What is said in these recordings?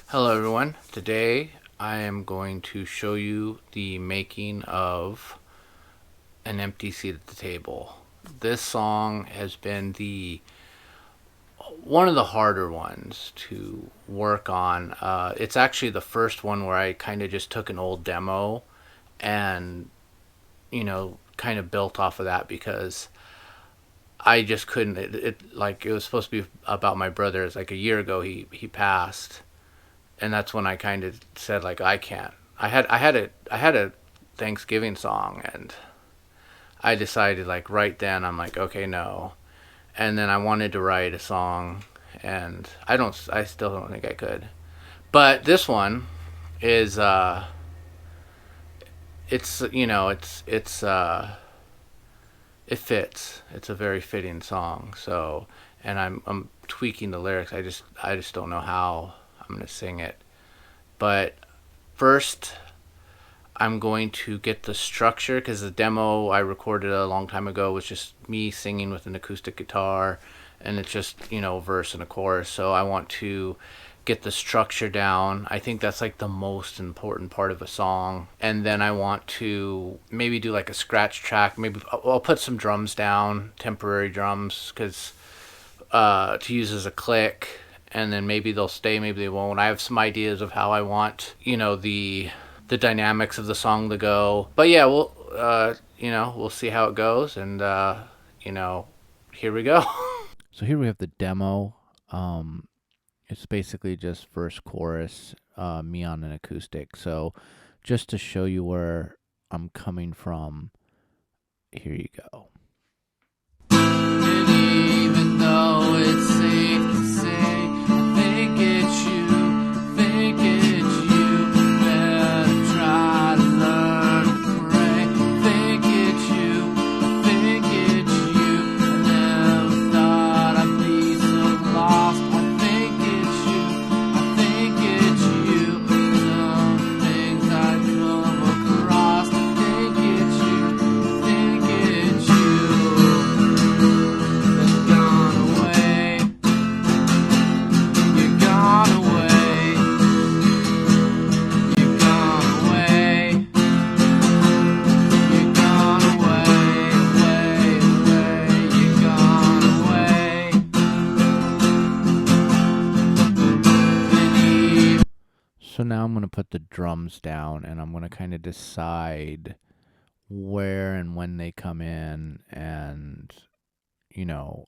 Hello, everyone. Today I am going to show you the making of An Empty Seat at the Table. This song has been the one of the harder ones to work on. It's actually the first one where I kind of just took an old demo and kind of built off of that because I just couldn't. It was supposed to be about my brother. It's like a year ago he passed, and that's when I kind of said like I can't. I had a Thanksgiving song, and I decided like right then I'm like okay no, and then I wanted to write a song, and I still don't think I could. But this one is it's it fits. It's a very fitting song. So, and I'm tweaking the lyrics. I just don't know how I'm gonna sing it. But first, I'm going to get the structure because the demo I recorded a long time ago was just me singing with an acoustic guitar, and it's just verse and a chorus. So I want to get the structure down. I think that's like the most important part of a song. And then I want to maybe do like a scratch track. Maybe I'll put some drums down, temporary drums, because to use as a click. And then maybe they'll stay, maybe they won't. I have some ideas of how I want, the dynamics of the song to go. But yeah, we'll see how it goes, and here we go. So here we have the demo. It's basically just verse, chorus, me on an acoustic. So just to show you where I'm coming from, here you go. And even though it's safe to say, I think it's you, better try to learn to pray. Think it's you, I never thought I'd be so lost. I think it's you, some things I come across. I think it's you. So now I'm going to put the drums down, and I'm going to kind of decide where and when they come in, and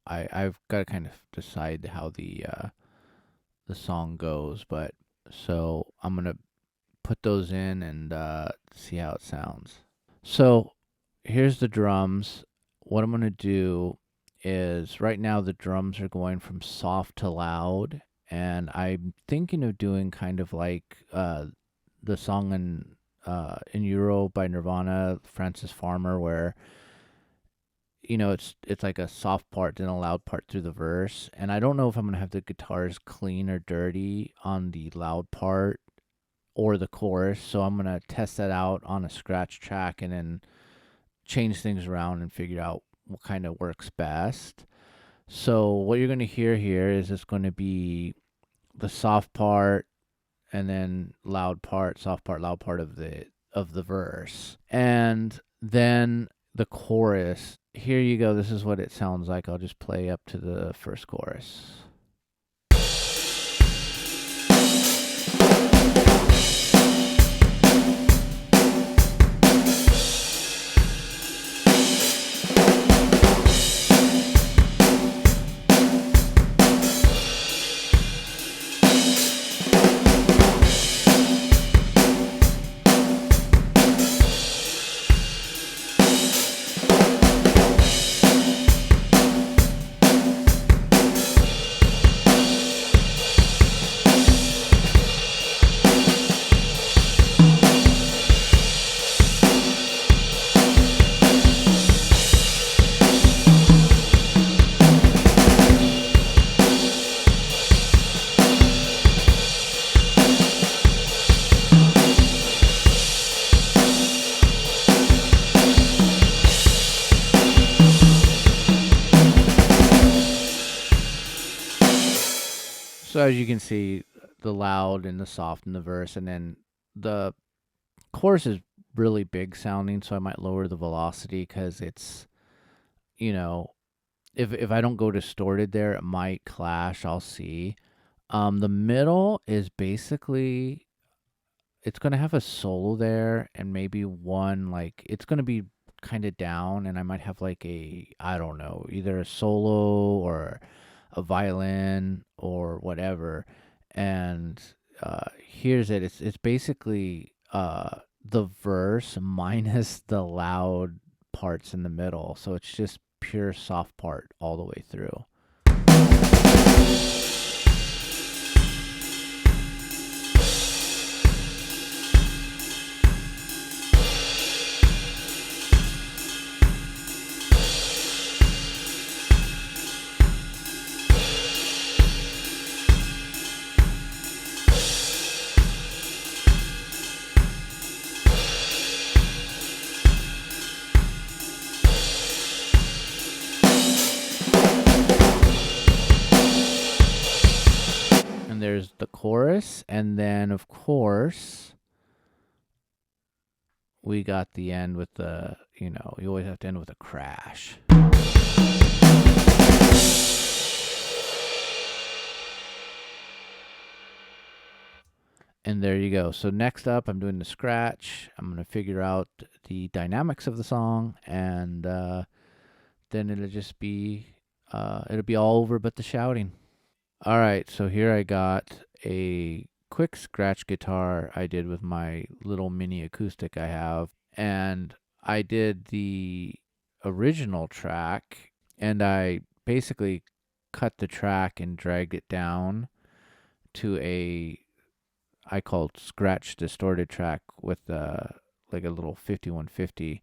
I've got to kind of decide how the song goes. But so I'm going to put those in and see how it sounds. So here's the drums. What I'm going to do is right now the drums are going from soft to loud, and I'm thinking of doing kind of like the song in Euro by Nirvana, Francis Farmer, where it's like a soft part then a loud part through the verse. And I don't know if I'm gonna have the guitars clean or dirty on the loud part or the chorus, so I'm gonna test that out on a scratch track and then change things around and figure out what kind of works best. So what you're going to hear here is it's going to be the soft part and then loud part, soft part, loud part of the verse. And then the chorus. Here you go. This is what it sounds like. I'll just play up to the first chorus. So as you can see, the loud and the soft in the verse, and then the chorus is really big sounding, so I might lower the velocity because it's, you know, if I don't go distorted there, it might clash. I'll see. The middle is basically, it's gonna have a solo there and maybe one, like it's gonna be kind of down, and I might have like a, I don't know, either a solo or a violin or whatever. And here's it. It's basically the verse minus the loud parts in the middle. So it's just pure soft part all the way through. There's the chorus, and then of course we got the end with the, you always have to end with a crash. And there you go. So next up, I'm doing the scratch. I'm going to figure out the dynamics of the song, and then it'll just be, it'll be all over but the shouting. All right, so here I got a quick scratch guitar I did with my little mini acoustic I have, and I did the original track, and I basically cut the track and dragged it down to I called scratch distorted track with like a little 5150,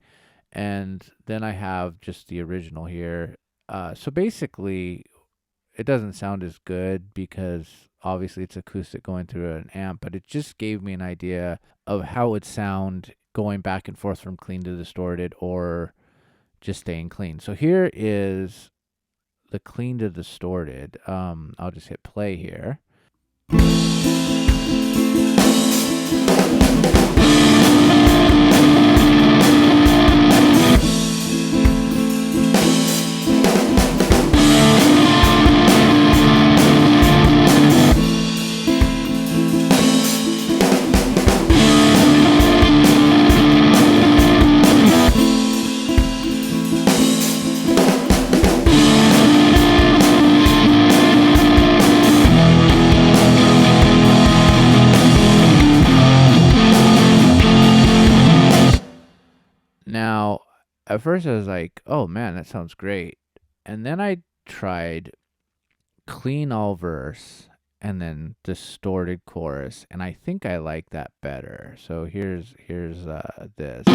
and then I have just the original here. So basically, it doesn't sound as good because obviously it's acoustic going through an amp, but it just gave me an idea of how it would sound going back and forth from clean to distorted or just staying clean. So here is the clean to distorted. I'll just hit play here. Now, at first I was like, oh man, that sounds great. And then I tried clean all verse and then distorted chorus, and I think I like that better. So here's this.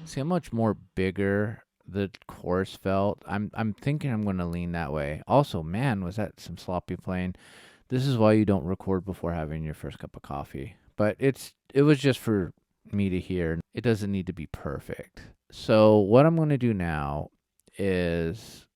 See how much more bigger the chorus felt? I'm thinking I'm going to lean that way. Also, man, was that some sloppy playing. This is why you don't record before having your first cup of coffee. But it was just for me to hear. It doesn't need to be perfect. So what I'm going to do now is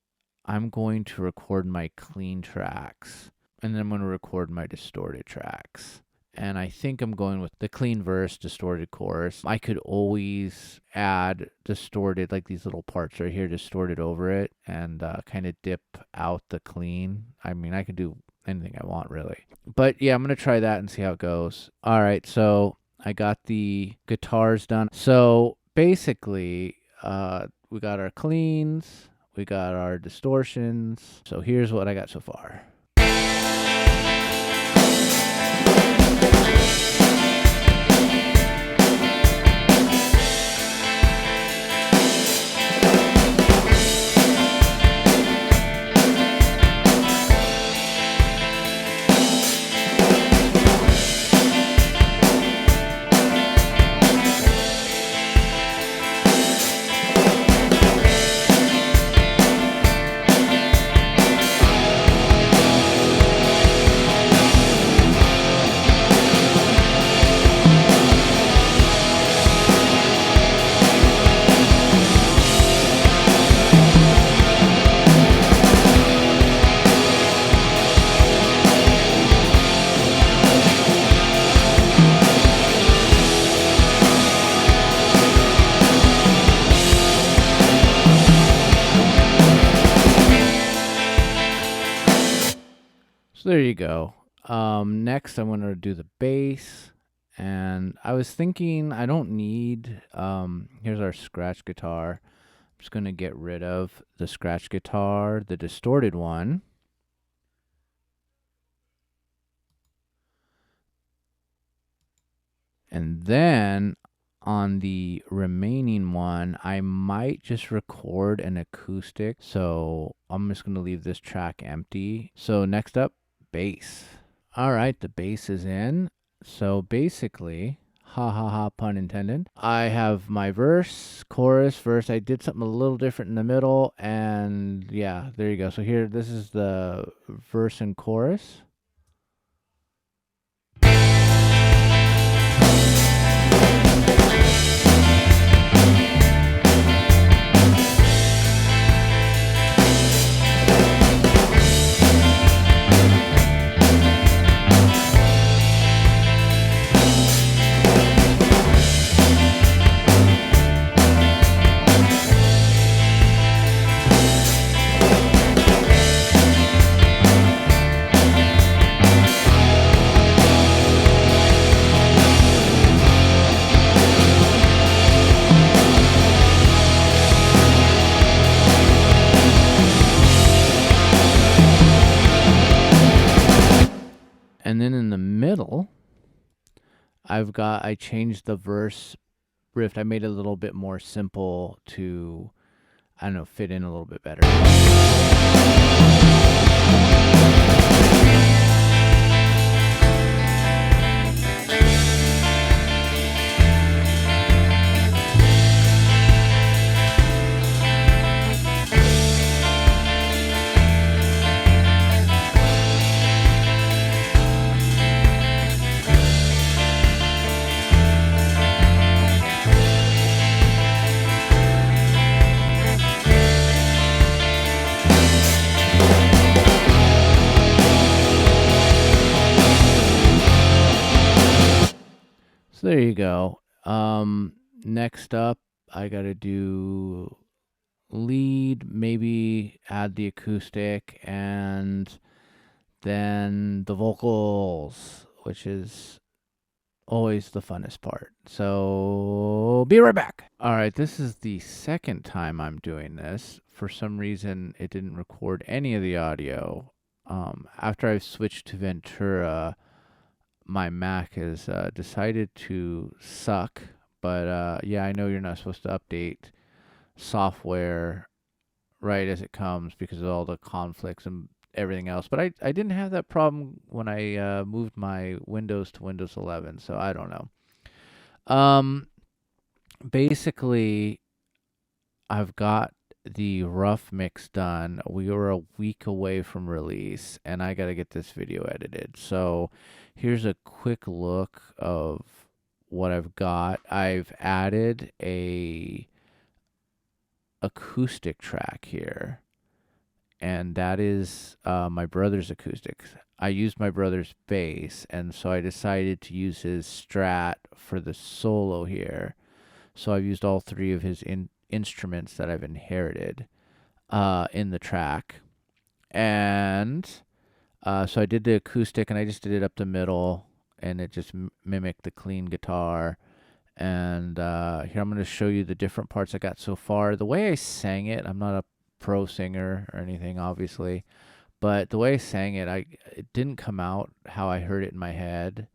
I'm going to record my clean tracks, and then I'm going to record my distorted tracks. And I think I'm going with the clean verse, distorted chorus. I could always add distorted, like these little parts right here, distorted over it and kind of dip out the clean. I mean, I could do anything I want, really. But yeah, I'm going to try that and see how it goes. All right, so I got the guitars done. So basically, we got our cleans, we got our distortions. So here's what I got so far. So there you go. Next, I'm going to do the bass. And I was thinking I don't need, here's our scratch guitar. I'm just going to get rid of the scratch guitar, the distorted one. And then on the remaining one, I might just record an acoustic. So I'm just going to leave this track empty. So next up, bass. All right, the bass is in. So basically, ha ha ha, pun intended, I have my verse, chorus, verse. I did something a little different in the middle, and yeah, there you go. So here, this is the verse and chorus. And then in the middle, I changed the verse riff. I made it a little bit more simple to, I don't know, fit in a little bit better. So there you go. Next up, I got to do lead, maybe add the acoustic, and then the vocals, which is always the funnest part. So be right back. All right, this is the second time I'm doing this. For some reason, it didn't record any of the audio. After I've switched to Ventura, my Mac has decided to suck. But yeah, I know you're not supposed to update software right as it comes because of all the conflicts and everything else. But I didn't have that problem when I moved my Windows to Windows 11, so I don't know. Basically, I've got the rough mix done. We were a week away from release, and I got to get this video edited. So here's a quick look of what I've got. I've added a acoustic track here, and that is my brother's acoustics. I used my brother's bass, and so I decided to use his Strat for the solo here. So I've used all three of his instruments that I've inherited in the track. And so I did the acoustic, and I just did it up the middle, and it just mimicked the clean guitar. And here I'm going to show you the different parts I got so far. The way I sang it, I'm not a pro singer or anything, obviously, but the way I sang it, it didn't come out how I heard it in my head.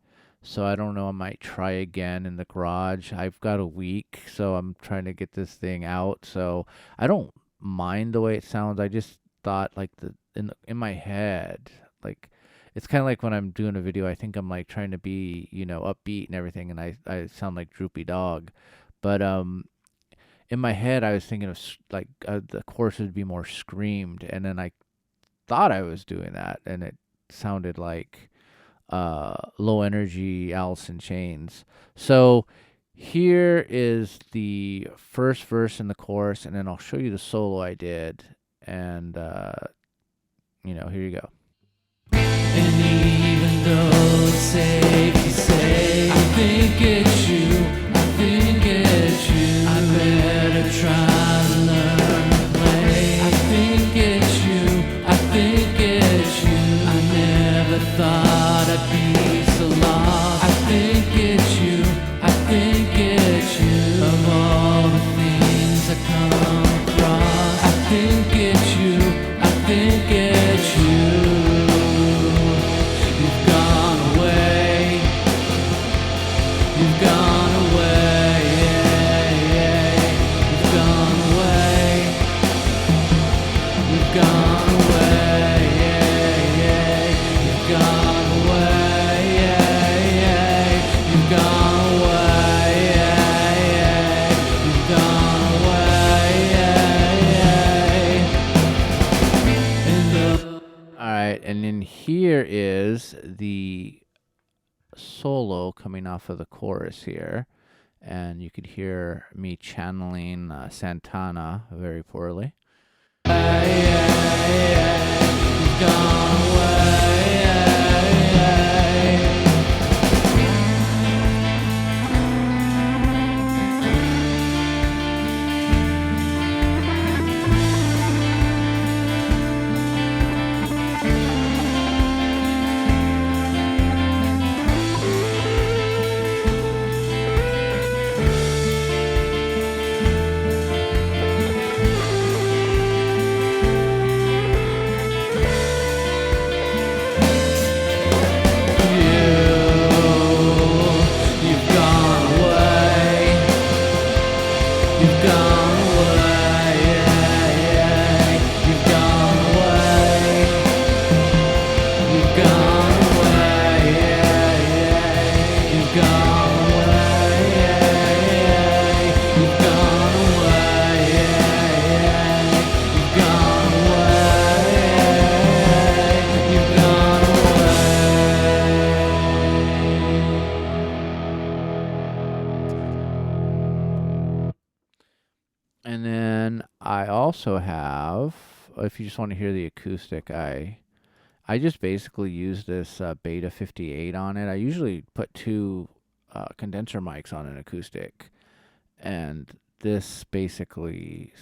So I don't know, I might try again in the garage. I've got a week, so I'm trying to get this thing out. So I don't mind the way it sounds. I just thought like in my head, like it's kind of like when I'm doing a video, I think I'm like trying to be, upbeat and everything, and I sound like Droopy Dog. But in my head, I was thinking of like the chorus would be more screamed, and then I thought I was doing that, and it sounded like Low Energy Alice in Chains. So here is the first verse and the chorus, and then I'll show you the solo I did, and here you go. And even though it's safe to say, I think it's you, I think it's you, I better try to learn to play. I think it's you, I think it's you, I never gone away. You've gone away. You've gone away. You've gone away. You've gone away. All right, and then here is the solo coming off of the chorus here, and you could hear me channeling Santana very poorly. You've gone away. You've gone away. You've gone away. You've gone away. You've gone away. You've gone away. You've gone away. You've gone away. You've gone And then I also have, if you just want to hear the acoustic, I just basically use this Beta 58 on it. I usually put two condenser mics on an acoustic, and this basically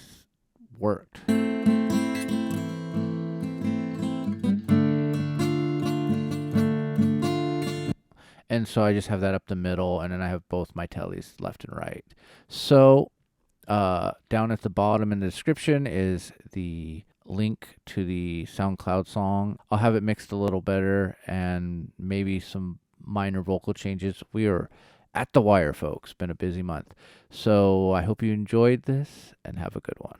worked. And so I just have that up the middle, and then I have both my tellies left and right. So down at the bottom in the description is the link to the SoundCloud song. I'll have it mixed a little better and maybe some minor vocal changes. We are at the wire, folks. Been a busy month. So I hope you enjoyed this and have a good one.